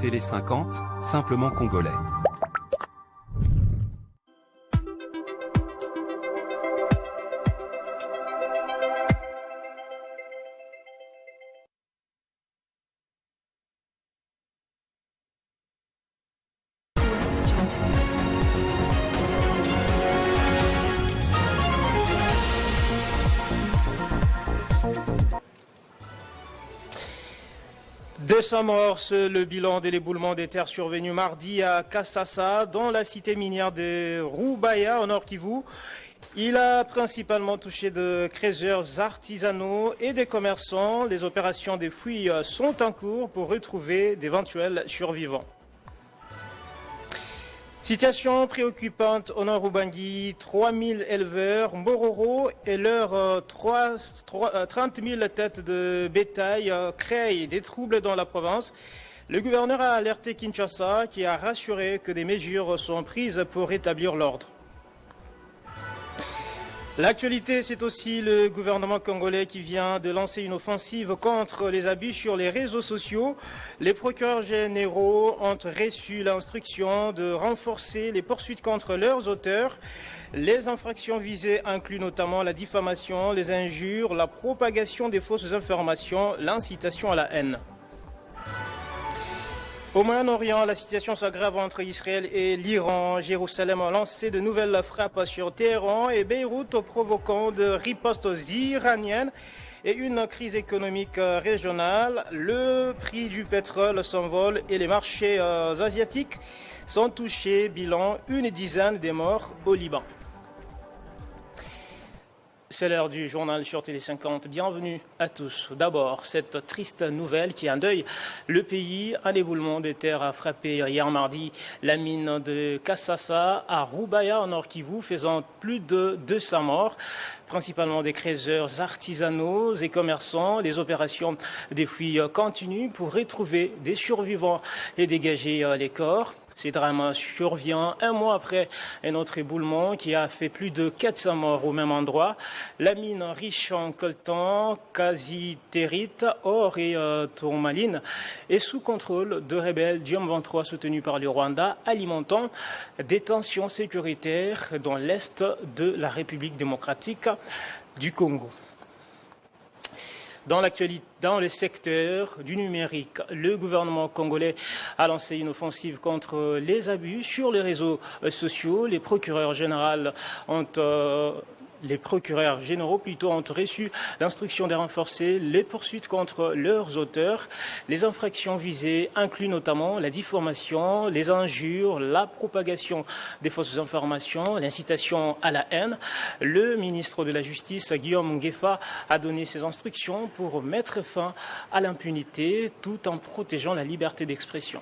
Télé 50, simplement congolais. Morts, c'est le bilan de l'éboulement des terres survenu mardi à Kasasa, dans la cité minière de Rubaya, au Nord Kivu. Il a principalement touché de creuseurs artisanaux et des commerçants. Les opérations de fouilles sont en cours pour retrouver d'éventuels survivants. Situation préoccupante au Nord Ubangi, 3000 éleveurs Mbororo et leurs 30 000 têtes de bétail créent des troubles dans la province. Le gouverneur a alerté Kinshasa qui a rassuré que des mesures sont prises pour rétablir l'ordre. L'actualité, c'est aussi le gouvernement congolais qui vient de lancer une offensive contre les abus sur les réseaux sociaux. Les procureurs généraux ont reçu l'instruction de renforcer les poursuites contre leurs auteurs. Les infractions visées incluent notamment la diffamation, les injures, la propagation des fausses informations, l'incitation à la haine. Au Moyen-Orient, la situation s'aggrave entre Israël et l'Iran. Jérusalem a lancé de nouvelles frappes sur Téhéran et Beyrouth, provoquant de ripostes iraniennes et une crise économique régionale. Le prix du pétrole s'envole et les marchés asiatiques sont touchés. Bilan, une dizaine de morts au Liban. C'est l'heure du journal sur Télé 50. Bienvenue à tous. D'abord, cette triste nouvelle qui endeuille le pays. Un éboulement des terres a frappé hier mardi la mine de Kasasa à Rubaya, en Nord Kivu, faisant plus de 200 morts, principalement des creuseurs artisanaux et commerçants. Les opérations des fouilles continuent pour retrouver des survivants et dégager les corps. Ce drame survient un mois après un autre éboulement qui a fait plus de 400 morts au même endroit. La mine riche en coltan, casitérite, or et tourmaline est sous contrôle de rebelles du M23 soutenus par le Rwanda, alimentant des tensions sécuritaires dans l'est de la République démocratique du Congo. Dans l'actualité, dans le secteur du numérique, le gouvernement congolais a lancé une offensive contre les abus sur les réseaux sociaux. Les procureurs généraux ont reçu l'instruction de renforcer les poursuites contre leurs auteurs. Les infractions visées incluent notamment la diffamation, les injures, la propagation des fausses informations, l'incitation à la haine. Le ministre de la Justice, Guillaume Ngefa, a donné ses instructions pour mettre fin à l'impunité tout en protégeant la liberté d'expression.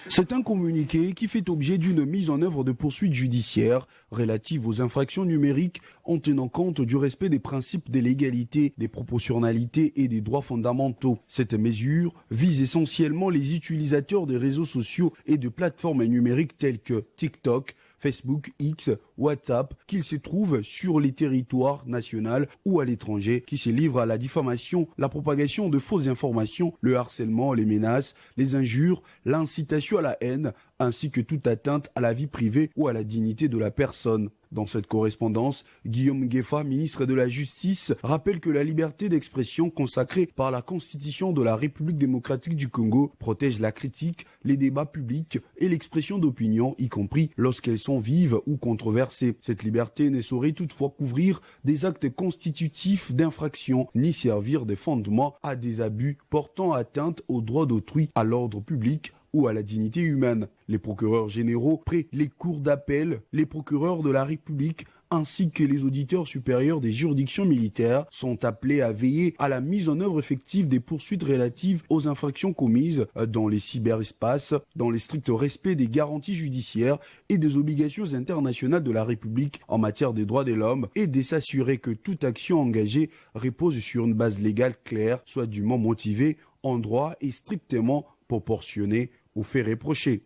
C'est un communiqué qui fait objet d'une mise en œuvre de poursuites judiciaires relatives aux infractions numériques en tenant compte du respect des principes de l'égalité, des proportionnalités et des droits fondamentaux. Cette mesure vise essentiellement les utilisateurs des réseaux sociaux et de plateformes numériques telles que TikTok, Facebook, X, WhatsApp, qu'ils se trouvent sur les territoires nationaux ou à l'étranger, qui se livrent à la diffamation, la propagation de fausses informations, le harcèlement, les menaces, les injures, l'incitation à la haine, ainsi que toute atteinte à la vie privée ou à la dignité de la personne. Dans cette correspondance, Guillaume Ngefa, ministre de la Justice, rappelle que la liberté d'expression consacrée par la Constitution de la République démocratique du Congo protège la critique, les débats publics et l'expression d'opinion, y compris lorsqu'elles sont vives ou controversées. Cette liberté ne saurait toutefois couvrir des actes constitutifs d'infraction, ni servir de fondement à des abus portant atteinte aux droits d'autrui, à l'ordre public ou à la dignité humaine. Les procureurs généraux près les cours d'appel, les procureurs de la République ainsi que les auditeurs supérieurs des juridictions militaires sont appelés à veiller à la mise en œuvre effective des poursuites relatives aux infractions commises dans les cyberespaces, dans le strict respect des garanties judiciaires et des obligations internationales de la République en matière des droits de l'homme et de s'assurer que toute action engagée repose sur une base légale claire, soit dûment motivée, en droit et strictement proportionnée aux faits reprochés.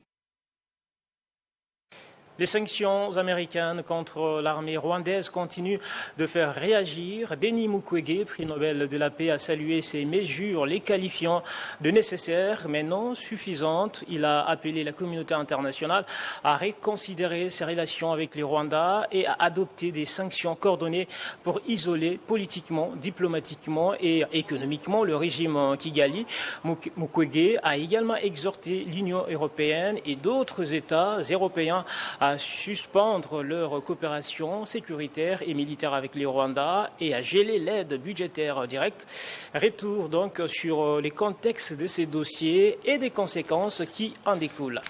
Les sanctions américaines contre l'armée rwandaise continuent de faire réagir. Denis Mukwege, prix Nobel de la paix, a salué ces mesures, les qualifiant de nécessaires mais non suffisantes. Il a appelé la communauté internationale à reconsidérer ses relations avec les Rwandais et à adopter des sanctions coordonnées pour isoler politiquement, diplomatiquement et économiquement le régime Kigali. Mukwege a également exhorté l'Union européenne et d'autres États européens à suspendre leur coopération sécuritaire et militaire avec les Rwandais et à geler l'aide budgétaire directe. Retour donc sur les contextes de ces dossiers et des conséquences qui en découlent.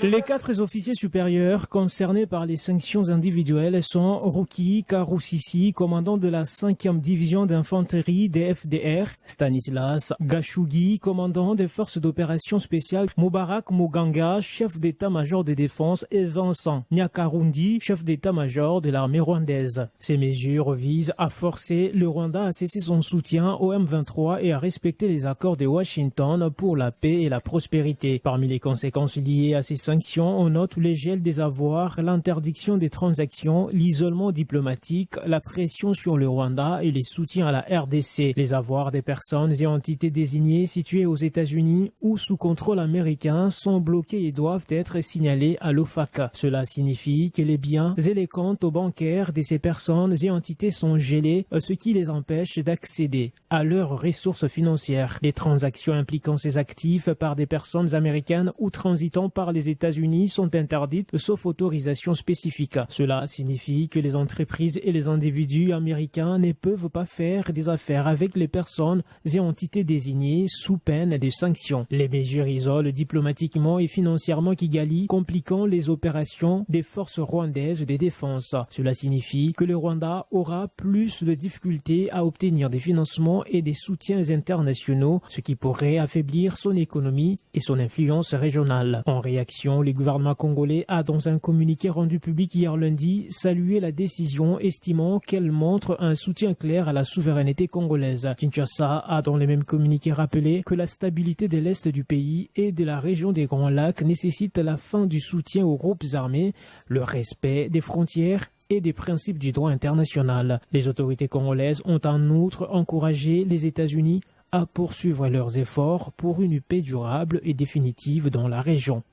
Les 4 officiers supérieurs concernés par les sanctions individuelles sont Ruki Karusisi, commandant de la 5e division d'infanterie des FDR, Stanislas Gashugi, commandant des forces d'opération spéciales, Mubarak Muganga, chef d'état-major de défense, et Vincent Nyakarundi, chef d'état-major de l'armée rwandaise. Ces mesures visent à forcer le Rwanda à cesser son soutien au M23 et à respecter les accords de Washington pour la paix et la prospérité. Parmi les conséquences liées à ces sanctions, on note le gel des avoirs, l'interdiction des transactions, l'isolement diplomatique, la pression sur le Rwanda et les soutiens à la RDC. Les avoirs des personnes et entités désignées situées aux États-Unis ou sous contrôle américain sont bloqués et doivent être signalés à l'OFAC. Cela signifie que les biens et les comptes bancaires de ces personnes et entités sont gelés, ce qui les empêche d'accéder à leurs ressources financières. Les transactions impliquant ces actifs par des personnes américaines ou transitant par les États-Unis sont interdites sauf autorisation spécifique. Cela signifie que les entreprises et les individus américains ne peuvent pas faire des affaires avec les personnes et entités désignées sous peine de sanctions. Les mesures isolent diplomatiquement et financièrement Kigali, compliquant les opérations des forces rwandaises de défense. Cela signifie que le Rwanda aura plus de difficultés à obtenir des financements et des soutiens internationaux, ce qui pourrait affaiblir son économie et son influence régionale. En réaction, le gouvernement congolais a, dans un communiqué rendu public hier lundi, salué la décision, estimant qu'elle montre un soutien clair à la souveraineté congolaise. Kinshasa a, dans le même communiqué, rappelé que la stabilité de l'Est du pays et de la région des Grands Lacs nécessite la fin du soutien aux groupes armés, le respect des frontières et des principes du droit international. Les autorités congolaises ont en outre encouragé les États-Unis à poursuivre leurs efforts pour une paix durable et définitive dans la région.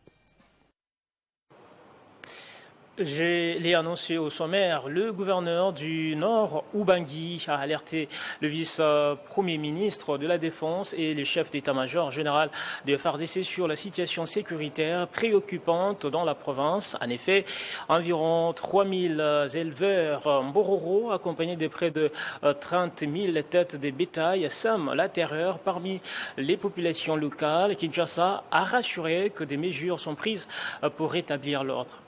Je l'ai annoncé au sommaire, le gouverneur du Nord, Ubangi, a alerté le vice-premier ministre de la Défense et le chef d'état-major général de FARDC sur la situation sécuritaire préoccupante dans la province. En effet, environ 3000 éleveurs Mbororo, accompagnés de près de 30 000 têtes de bétail, sèment la terreur parmi les populations locales. Kinshasa a rassuré que des mesures sont prises pour rétablir l'ordre.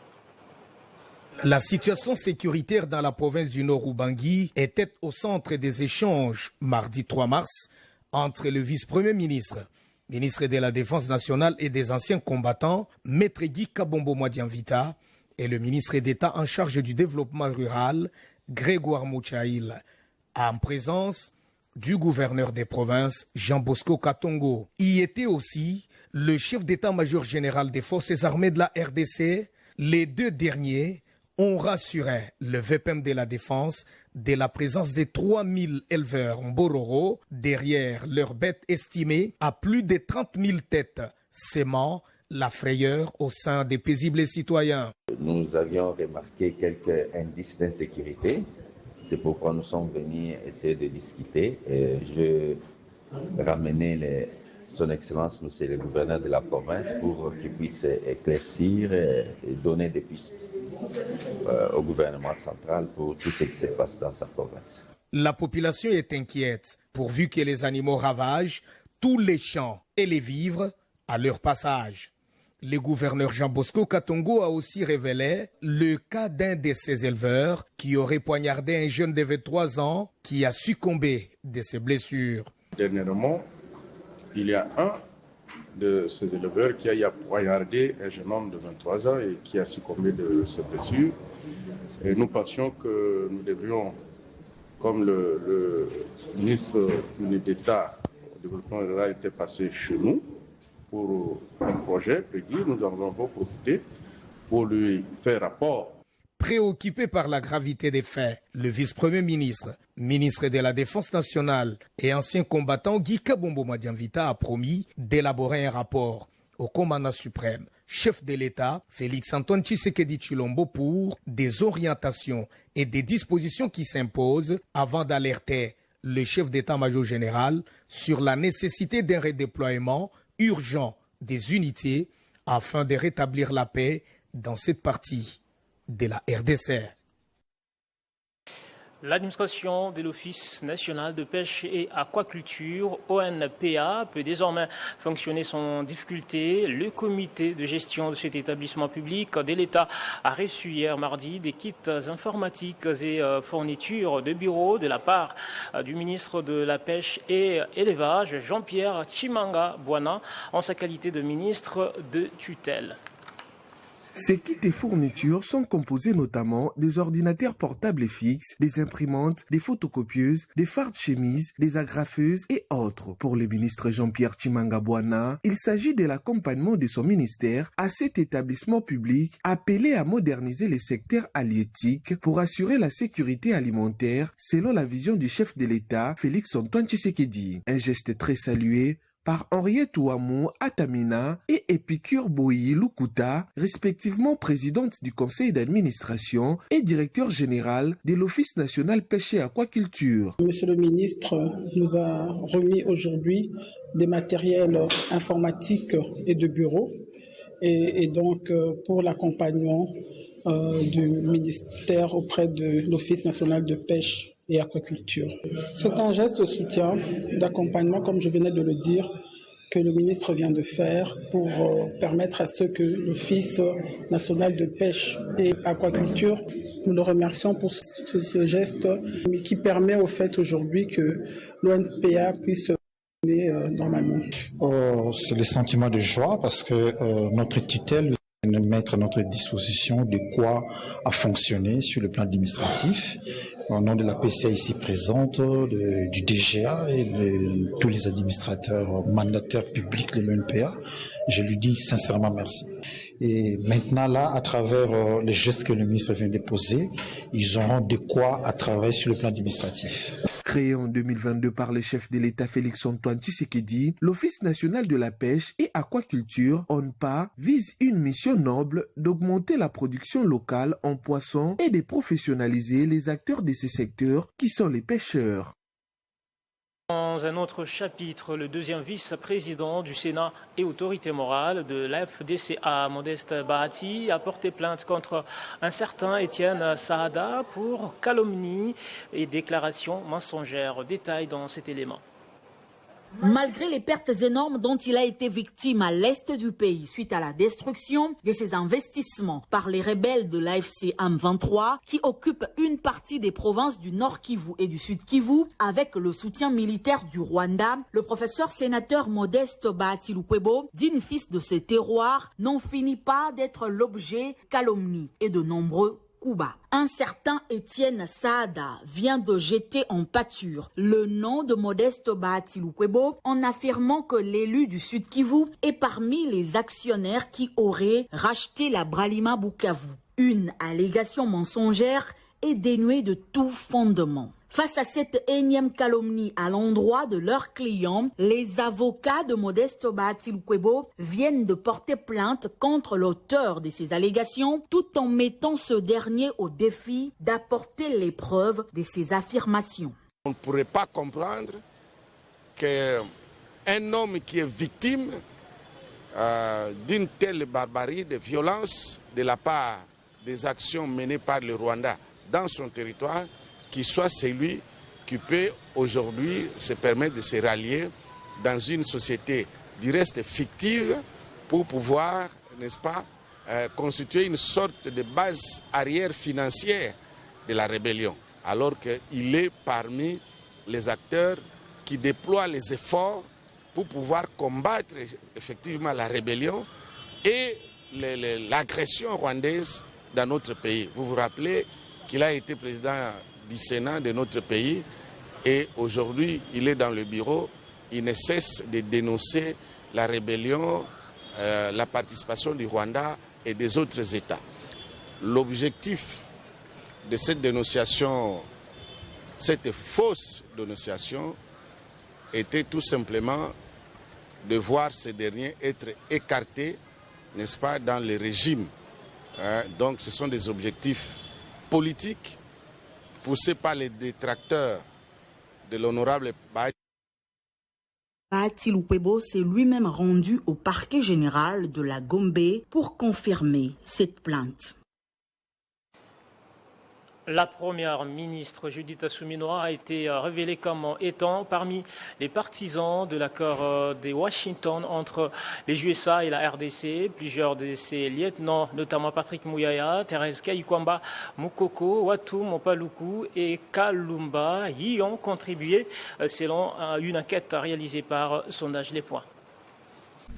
La situation sécuritaire dans la province du Nord Ubangi était au centre des échanges mardi 3 mars entre le vice-premier ministre, ministre de la Défense nationale et des anciens combattants, Maître Guy Kabombo Mwadianvita, et le ministre d'État en charge du développement rural, Grégoire Mouchaïl, en présence du gouverneur des provinces, Jean Bosco Katongo. Y était aussi le chef d'état-major général des forces armées de la RDC. Les deux derniers ont rassuré le VPM de la Défense de la présence de 3000 éleveurs Mbororo derrière leurs bêtes estimées à plus de 30 000 têtes, sémant la frayeur au sein des paisibles citoyens. Nous avions remarqué quelques indices d'insécurité. C'est pourquoi nous sommes venus essayer de discuter. Je ramener Son Excellence, Monsieur le gouverneur de la province, pour qu'il puisse éclaircir et donner des pistes au gouvernement central pour tout ce qui se passe dans sa province. La population est inquiète, pourvu que les animaux ravagent tous les champs et les vivres à leur passage. Le gouverneur Jean Bosco Katongo a aussi révélé le cas d'un de ses éleveurs qui aurait poignardé un jeune de 23 ans qui a succombé de ses blessures. Dernièrement, il y a un de ces éleveurs qui a poignardé un jeune homme de 23 ans et qui a succombé de ses blessures. Et nous pensions que nous devrions, comme le ministre d'État au développement rural était passé chez nous pour un projet, nous en avons profité pour lui faire rapport. Préoccupé par la gravité des faits, le vice-premier ministre, ministre de la Défense nationale et ancien combattant Guy Kabombo Madianvita a promis d'élaborer un rapport au commandant suprême, chef de l'État, Félix-Antoine Tshisekedi Tshilombo, pour des orientations et des dispositions qui s'imposent avant d'alerter le chef d'état-major général sur la nécessité d'un redéploiement urgent des unités afin de rétablir la paix dans cette partie de la RDC. L'administration de l'Office national de pêche et aquaculture, ONPA, peut désormais fonctionner sans difficulté. Le comité de gestion de cet établissement public de l'État a reçu hier mardi des kits informatiques et fournitures de bureau de la part du ministre de la Pêche et Élevage, Jean-Pierre Tshimanga Bwana, en sa qualité de ministre de tutelle. Ces kits et fournitures sont composés notamment des ordinateurs portables et fixes, des imprimantes, des photocopieuses, des fardes chemises, des agrafeuses et autres. Pour le ministre Jean-Pierre Tshimanga Bwana, il s'agit de l'accompagnement de son ministère à cet établissement public appelé à moderniser les secteurs halieutiques pour assurer la sécurité alimentaire selon la vision du chef de l'État, Félix-Antoine Tshisekedi. Un geste très salué par Henriette Ouamou Atamina et Epicure Boyi Lukuta, respectivement présidente du conseil d'administration et directeur général de l'Office national pêche et aquaculture. Monsieur le ministre nous a remis aujourd'hui des matériels informatiques et de bureau et donc pour l'accompagnement du ministère auprès de l'Office national de pêche et aquaculture. C'est un geste de soutien, d'accompagnement, comme je venais de le dire, que le ministre vient de faire pour permettre à ce que l'Office national de pêche et aquaculture, nous le remercions pour ce geste qui permet au fait aujourd'hui que l'ONPA puisse normalement. C'est le sentiment de joie parce que notre tutelle vient de mettre à notre disposition de quoi à fonctionner sur le plan administratif. Au nom de la PCA ici présente, du DGA et de tous les administrateurs mandataires publics de l'ONPA, je lui dis sincèrement merci. Et maintenant là, à travers les gestes que le ministre vient de poser, ils auront de quoi à travailler sur le plan administratif. Créé en 2022 par le chef de l'État Félix-Antoine Tshisekedi, l'Office national de la pêche et aquaculture, ONPA, vise une mission noble d'augmenter la production locale en poissons et de professionnaliser les acteurs de ces secteurs qui sont les pêcheurs. Dans un autre chapitre, le deuxième vice-président du Sénat et autorité morale de l'FDCA, Modeste Bahati, a porté plainte contre un certain Étienne Saada pour calomnie et déclaration mensongère. Détail dans cet élément. Malgré les pertes énormes dont il a été victime à l'est du pays suite à la destruction de ses investissements par les rebelles de l'AFC M23 qui occupent une partie des provinces du Nord Kivu et du Sud Kivu avec le soutien militaire du Rwanda, le professeur sénateur Modeste Bahati Lukwebo, digne fils de ce terroir, n'en finit pas d'être l'objet calomnie et de nombreux Cuba. Un certain Étienne Saada vient de jeter en pâture le nom de Modeste Bahati Lukwebo en affirmant que l'élu du Sud Kivu est parmi les actionnaires qui auraient racheté la Bralima Bukavu. Une allégation mensongère et dénuée de tout fondement. Face à cette énième calomnie à l'endroit de leurs clients, les avocats de Modeste Bahati Lukwebo viennent de porter plainte contre l'auteur de ces allégations tout en mettant ce dernier au défi d'apporter les preuves de ces affirmations. On ne pourrait pas comprendre qu'un homme qui est victime d'une telle barbarie, de violence de la part des actions menées par le Rwanda dans son territoire, qui soit celui qui peut aujourd'hui se permettre de se rallier dans une société du reste fictive pour pouvoir, n'est-ce pas, constituer une sorte de base arrière financière de la rébellion, alors qu'il est parmi les acteurs qui déploient les efforts pour pouvoir combattre effectivement la rébellion et l'agression rwandaise dans notre pays. Vous vous rappelez qu'il a été président du Sénat de notre pays et aujourd'hui il est dans le bureau, il ne cesse de dénoncer la rébellion, la participation du Rwanda et des autres États. L'objectif de cette dénonciation, cette fausse dénonciation, était tout simplement de voir ces derniers être écartés, n'est-ce pas, dans le régime. Donc ce sont des objectifs politiques poussés par les détracteurs de l'honorable Bahati Lukwebo s'est lui-même rendu au parquet général de la Gombe pour confirmer cette plainte. La première ministre Judith Suminwa a été révélée comme étant parmi les partisans de l'accord de Washington entre les USA et la RDC. Plusieurs de ses lieutenants, notamment Patrick Muyaya, Thérèse Kayikwamba Mukoko, Watu Mopaluku et Kalumba, y ont contribué selon une enquête réalisée par Sondage Les Points.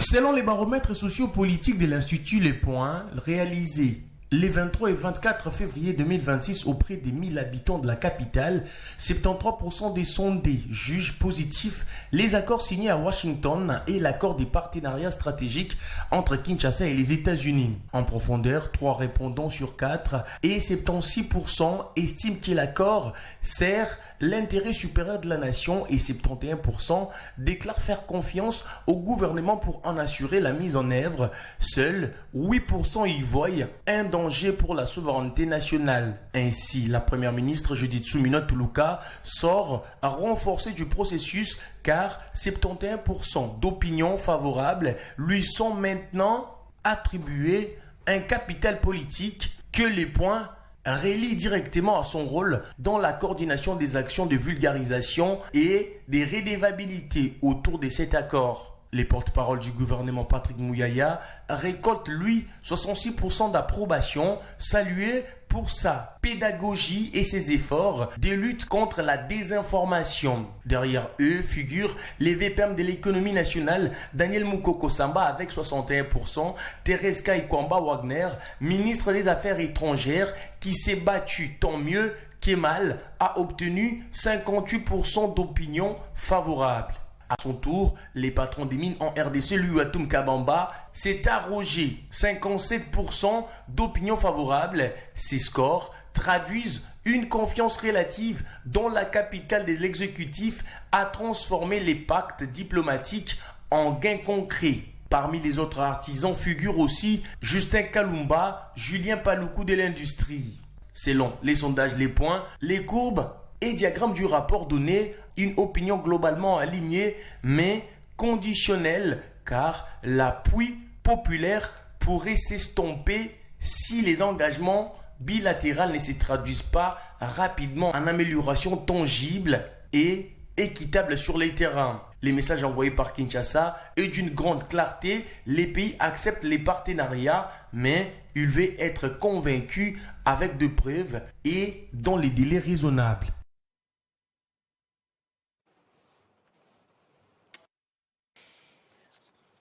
Selon les baromètres sociopolitiques de l'Institut Les Points, réalisés les 23 et 24 février 2026 auprès des 1000 habitants de la capitale, 73% des sondés jugent positifs les accords signés à Washington et l'accord des partenariats stratégiques entre Kinshasa et les États-Unis. En profondeur, 3 répondants sur 4 et 76% estiment que l'accord sert l'intérêt supérieur de la nation et 71% déclarent faire confiance au gouvernement pour en assurer la mise en œuvre. Seuls 8% y voient un danger pour la souveraineté nationale. Ainsi, la première ministre Judith Suminwa Tuluka sort renforcée du processus car 71% d'opinions favorables lui sont maintenant attribuées un capital politique que les points relie directement à son rôle dans la coordination des actions de vulgarisation et des redevabilités autour de cet accord. Les porte-paroles du gouvernement Patrick Muyaya récoltent, lui, 66% d'approbation, salué pour sa pédagogie et ses efforts de lutte contre la désinformation. Derrière eux figurent les VPM de l'économie nationale, Daniel Mukoko Samba avec 61%, Thérèse Kayikwamba Wagner, ministre des Affaires étrangères, qui s'est battu tant mieux que mal, a obtenu 58% d'opinion favorable. À son tour, les patrons des mines en RDC, Luatum Kabamba, s'est arrogé 57% d'opinion favorable. Ces scores traduisent une confiance relative dont la capitale de l'exécutif a transformé les pactes diplomatiques en gains concrets. Parmi les autres artisans figurent aussi Justin Kalumba, Julien Paluku de l'industrie. Selon les sondages Les Points, les courbes et diagrammes du rapport donnaient une opinion globalement alignée mais conditionnelle car l'appui populaire pourrait s'estomper si les engagements bilatéraux ne se traduisent pas rapidement en amélioration tangible et équitable sur les terrains. Les messages envoyés par Kinshasa est d'une grande clarté. Les pays acceptent les partenariats, mais ils veulent être convaincus avec des preuves et dans les délais raisonnables.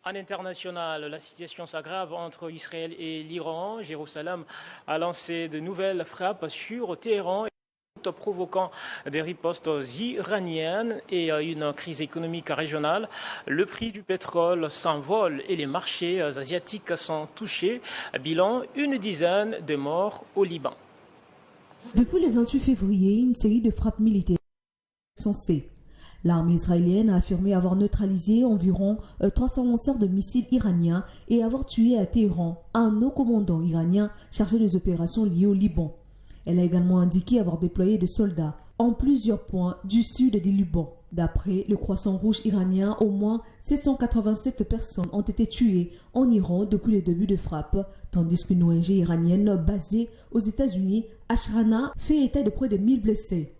En international, la situation s'aggrave entre Israël et l'Iran. Jérusalem a lancé de nouvelles frappes sur Téhéran, provoquant des ripostes iraniennes et une crise économique régionale. Le prix du pétrole s'envole et les marchés asiatiques sont touchés. Bilan, une dizaine de morts au Liban. Depuis le 28 février, une série de frappes militaires sont censées. L'armée israélienne a affirmé avoir neutralisé environ 300 lanceurs de missiles iraniens et avoir tué à Téhéran un haut commandant iranien chargé des opérations liées au Liban. Elle a également indiqué avoir déployé des soldats en plusieurs points du sud du Liban. D'après le Croissant Rouge iranien, au moins 787 personnes ont été tuées en Iran depuis le début des frappes, tandis qu'une ONG iranienne basée aux États-Unis, Ashrana, fait état de près de 1000 blessés.